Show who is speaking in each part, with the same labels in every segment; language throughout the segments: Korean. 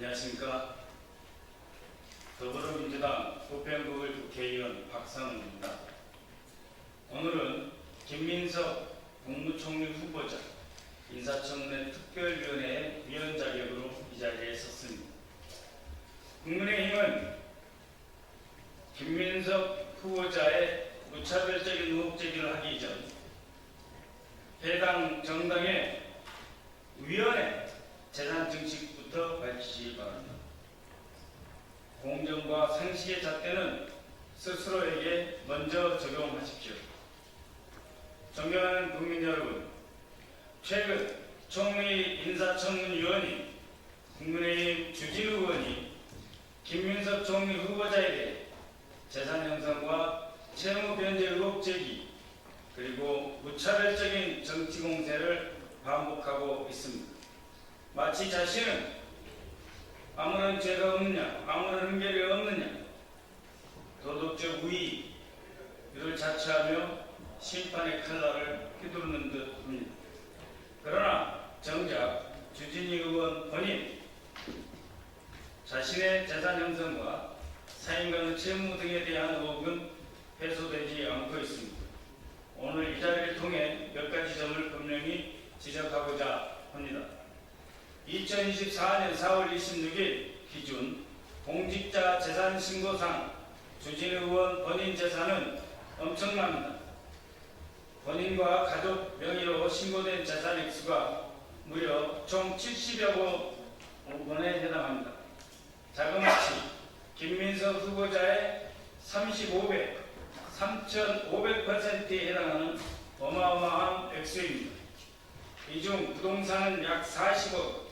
Speaker 1: 안녕하십니까. 더불어민주당 부평구의 국회의원 박상훈입니다. 오늘은 김민석 국무총리 후보자 인사청문회 특별위원회 위원 자격으로 이 자리에 섰습니다. 국민의힘은 김민석 후보자의 무차별적인 의혹 제기를 하기 전 해당 정당의 위원회 재산 증식부터 밝히시기 바랍니다. 공정과 상식의 잣대는 스스로에게 먼저 적용하십시오. 존경하는 국민 여러분, 최근 총리 인사청문위원회 국민의힘 주진우 의원이 김민석 총리 후보자에 대해 재산 형성과 채무 변제 의혹 제기 그리고 무차별적인 정치 공세를 반복하고 있습니다. 마치 자신은 아무런 죄가 없느냐, 아무런 흠결이 없느냐, 도덕적 우위 이를 자처하며 심판의 칼날을 휘두르는 듯합니다. 그러나 정작 주진희 의원 본인 자신의 재산 형성과 사임 간의 채무 등에 대한 의혹은 해소되지 않고 있습니다. 오늘 이 자리를 통해 몇 가지 점을 분명히 지적하고자 합니다. 2024년 4월 26일 기준 공직자 재산 신고상 주진우 의원 본인 재산은 엄청납니다. 본인과 가족 명의로 신고된 재산 액수가 무려 총 70여 원에 해당합니다. 자그마치 김민석 후보자의 35배, 3,500%에 해당하는 어마어마한 액수입니다. 이 중 부동산은 약 40억,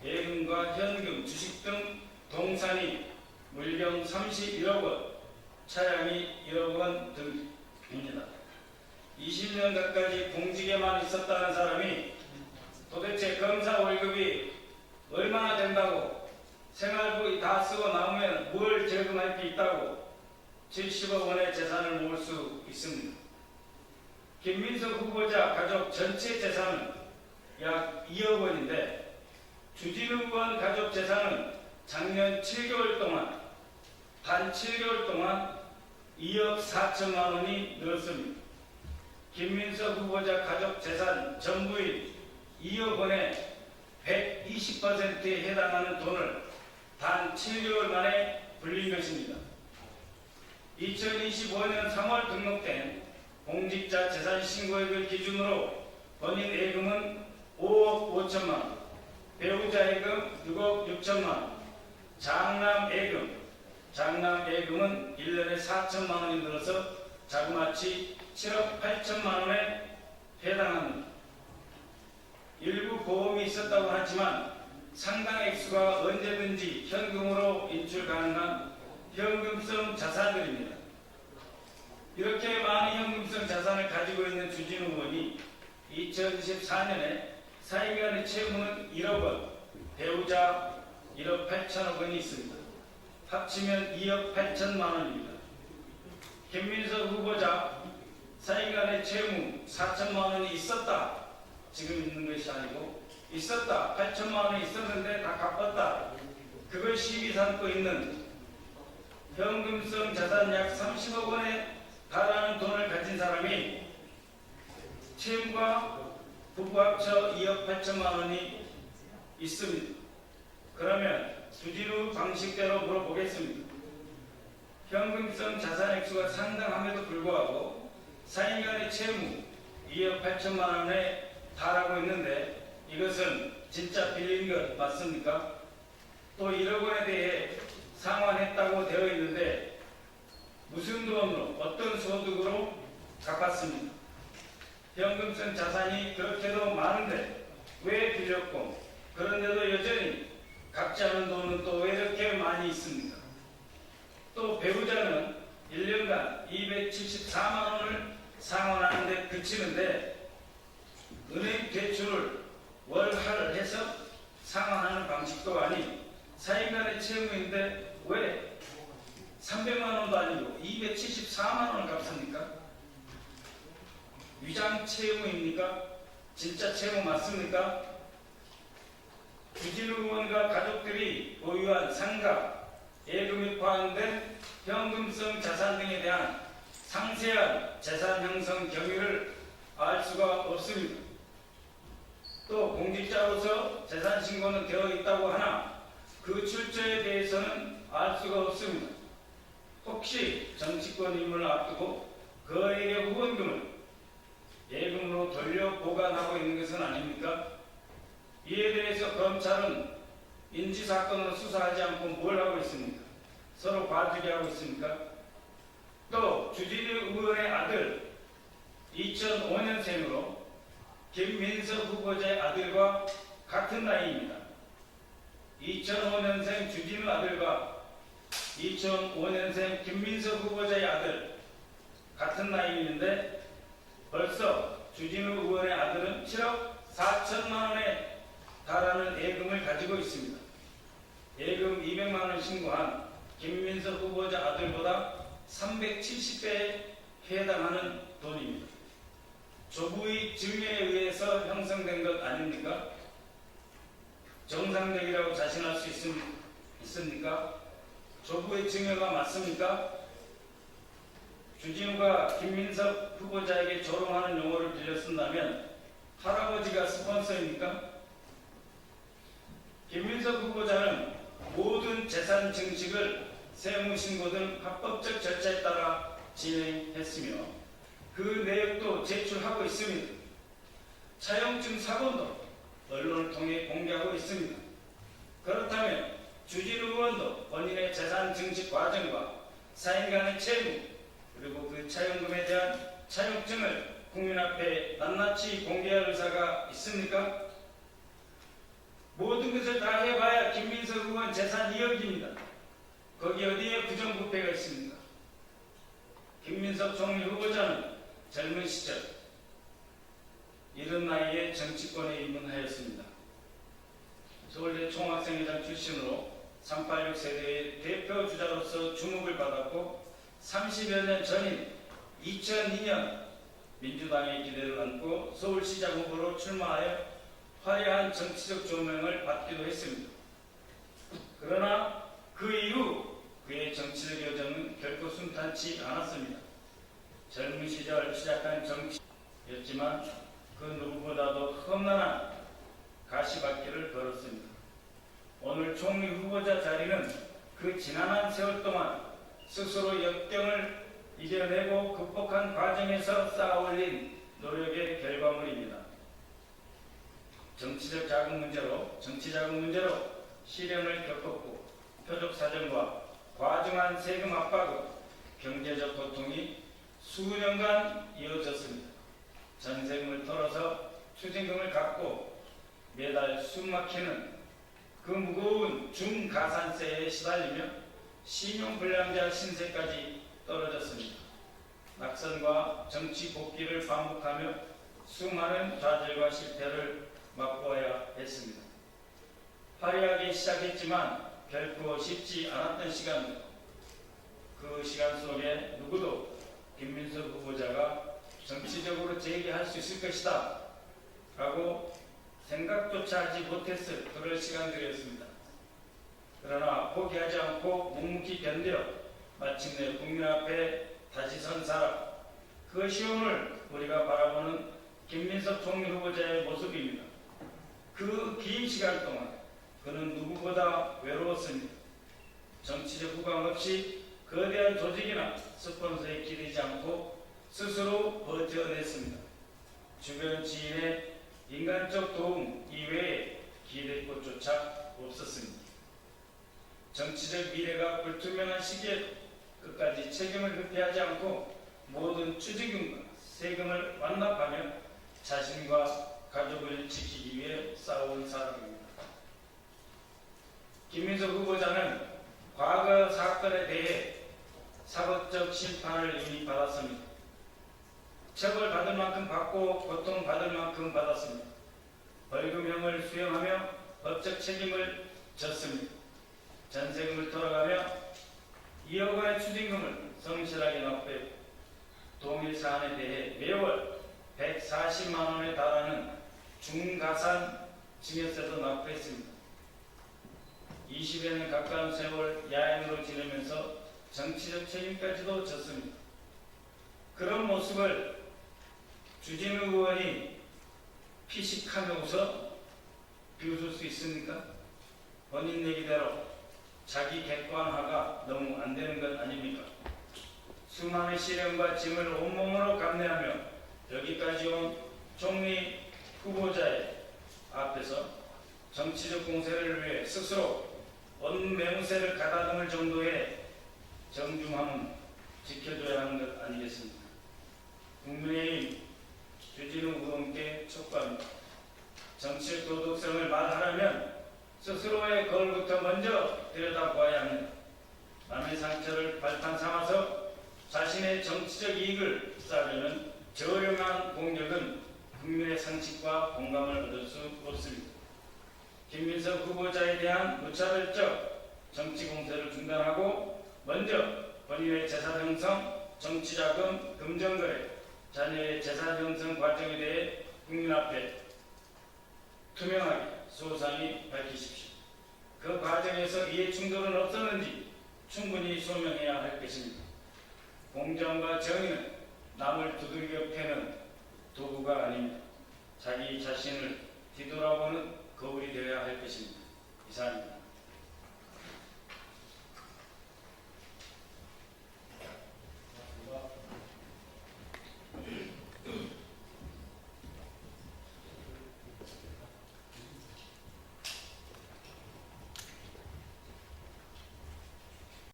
Speaker 1: 예금과 현금, 주식 등 동산이 물경 31억 원, 차량이 1억 원 등입니다. 20년 가까이 공직에만 있었다는 사람이 도대체 검사 월급이 얼마나 된다고, 생활비 다 쓰고 남으면 뭘 저금할 게 있다고 70억 원의 재산을 모을 수 있습니다. 김민석 후보자 가족 전체 재산은 약 2억 원인데 주진우 의원 가족 재산은 작년 7개월 동안 단 7개월 동안 2억 4천만 원이 늘었습니다. 김민석 후보자 가족 재산 전부인 2억 원의 120%에 해당하는 돈을 단 7개월 만에 불린 것입니다. 2025년 3월 등록된 공직자 재산 신고액을 기준으로 본인 예금은 5억 5천만 원, 배우자 예금 6억 6천만 원, 장남 예금은 1년에 4천만 원이 늘어서 자그마치 7억 8천만 원에 해당합니다. 일부 보험이 있었다고 하지만 상당 액수가 언제든지 현금으로 인출 가능한 현금성 자산들입니다. 이렇게 많은 현금성 자산을 가지고 있는 주진우 의원이 2024년에 사임간의 채무는 1억 원, 배우자 1억 8천억 원이 있습니다. 합치면 2억 8천만 원입니다. 김민석 후보자 사임간의 채무 4천만 원이 있었다. 지금 있는 것이 아니고 있었다. 8천만 원이 있었는데 다 갚았다. 그걸 시비 삼고 있는 현금성 자산 약 30억 원에 달하는 돈을 가진 사람이 채무가 부부 합쳐 2억 8천만 원이 있습니다. 그러면 주진우 방식대로 물어보겠습니다. 현금성 자산 액수가 상당함에도 불구하고 사인간의 채무 2억 8천만 원에 달하고 있는데 이것은 진짜 빌린 것 맞습니까? 또 1억 원에 대해 상환했다고 되어 있는데 무슨 돈으로 어떤 소득으로 갚았습니까? 현금성 자산이 그렇게도 많은데 왜 빌렸고 그런데도 여전히 갚지 않은 돈은 또 왜 이렇게 많이 있습니까? 또 배우자는 1년간 274만 원을 상환하는 데 그치는데 은행 대출을 월화를 해서 상환하는 방식도 아닌 사인간의 채무인데 왜 300만 원도 아니고 274만 원을 갚습니까? 위장 채무입니까? 진짜 채무 맞습니까? 주진우 의원과 가족들이 보유한 상가, 예금이 포함된 현금성 자산 등에 대한 상세한 재산 형성 경위를 알 수가 없습니다. 또 공직자로서 재산 신고는 되어 있다고 하나 그 출처에 대해서는 알 수가 없습니다. 혹시 정치권 임무를 앞두고 거액의 후원금을 예금으로 돌려 보관하고 있는 것은 아닙니까? 이에 대해서 검찰은 인지사건으로 수사하지 않고 뭘 하고 있습니까? 서로 봐주게 하고 있습니까? 또 주진우 의원의 아들 2005년생으로 김민석 후보자의 아들과 같은 나이입니다. 2005년생 주진우 아들과 2005년생 김민석 후보자의 아들 같은 나이인데 벌써 주진우 의원의 아들은 7억 4천만 원에 달하는 예금을 가지고 있습니다. 예금 200만 원 신고한 김민석 후보자 아들보다 370배에 해당하는 돈입니다. 조부의 증여에 의해서 형성된 것 아닙니까? 정상적이라고 자신할 수 있습니까? 조부의 증여가 맞습니까? 주진우가 김민석 후보자에게 조롱하는 용어를 빌려 쓴다면 할아버지가 스폰서입니까? 김민석 후보자는 모든 재산 증식을 세무신고 등 합법적 절차에 따라 진행했으며 그 내역도 제출하고 있습니다. 차용증 사본도 언론을 통해 공개하고 있습니다. 그렇다면 주진우 의원도 본인의 재산 증식 과정과 사인 간의 채무 그리고 그 차용금에 대한 차용증을 국민 앞에 낱낱이 공개할 의사가 있습니까? 모든 것을 다 해봐야 김민석 의원 재산 2억입니다. 거기 어디에 부정부패가 있습니까? 김민석 총리 후보자는 젊은 시절 이른 나이에 정치권에 입문하였습니다. 서울대 총학생회장 출신으로 386 세대의 대표 주자로서 주목을 받았고 30여 년 전인 2002년 민주당의 기대를 안고 서울시장 후보로 출마하여 화려한 정치적 조명을 받기도 했습니다. 그러나 그 이후 그의 정치적 여정은 결코 순탄치 않았습니다. 젊은 시절 시작한 정치였지만 그 누구보다도 험난한 가시밭길을 걸었습니다. 오늘 총리 후보자 자리는 그 지난한 세월 동안 스스로 역경을 이겨내고 극복한 과정에서 쌓아올린 노력의 결과물입니다. 정치적 자금 문제로 시련을 겪었고 표적 사정과 과중한 세금 압박으로 경제적 고통이 수년간 이어졌습니다. 전세금을 털어서 추징금을 갚고 매달 숨막히는 그 무거운 중가산세에 시달리며 신용불량자 신세까지 떨어졌습니다. 낙선과 정치 복귀를 반복하며 수많은 좌절과 실패를 맛보아야 했습니다. 화려하게 시작했지만 결코 쉽지 않았던 시간입니다. 그 시간 속에 누구도 김민석 후보자가 정치적으로 재기할 수 있을 것이다 라고 생각조차 하지 못했을 그럴 시간들이었습니다. 그러나 포기하지 않고 묵묵히 견뎌 마침내 국민 앞에 다시 선 사람, 그것이 오늘 우리가 바라보는 김민석 총리 후보자의 모습입니다. 그 긴 시간 동안 그는 누구보다 외로웠습니다. 정치적 후광 없이 거대한 조직이나 스폰서에 기대지 않고 스스로 버텨냈습니다. 주변 지인의 인간적 도움 이외에 기댈 곳조차 없었습니다. 정치적 미래가 불투명한 시기에도 끝까지 책임을 회피하지 않고 모든 추징금과 세금을 완납하며 자신과 가족을 지키기 위해 싸운 사람입니다. 김민석 후보자는 과거 사건에 대해 사법적 심판을 이미 받았습니다. 처벌받을 만큼 받고 고통받을 만큼 받았습니다. 벌금형을 수행하며 법적 책임을 졌습니다. 전세금을 돌아가며 2억 원의 추징금을 성실하게 납부했고 동일 사안에 대해 매월 140만 원에 달하는 중가산 증여세도 납부했습니다. 20여 년 가까운 세월 야인으로 지내면서 정치적 책임까지도 졌습니다. 그런 모습을 주진우 의원이 피식하며 웃어 비웃을 수 있습니까? 본인 얘기대로 자기 객관화가 너무 안 되는 것 아닙니까? 수많은 시련과 짐을 온몸으로 감내하며 여기까지 온 총리 후보자의 앞에서 정치적 공세를 위해 스스로 언맹세를 가다듬을 정도의 정중함은 지켜줘야 하는 것 아니겠습니까? 국민의힘 주진우 의원께 촉구합니다. 정치적 도덕성을 말하려면 스스로의 거울부터 먼저 들여다보아야 합니다. 남의 상처를 발판 삼아서 자신의 정치적 이익을 쌓으려는 저렴한 공격은 국민의 상식과 공감을 얻을 수 없습니다. 김민석 후보자에 대한 무차별적 정치 공세를 중단하고 먼저 본인의 재산 형성, 정치자금, 금전거래, 자녀의 재산 형성 과정에 대해 국민 앞에 투명하게 소상히 밝히십시오. 그 과정에서 이해 충돌은 없었는지 충분히 소명해야 할 것입니다. 공정과 정의는 남을 두들겨 패는 도구가 아닙니다. 자기 자신을 뒤돌아보는 거울이 되어야 할 것입니다.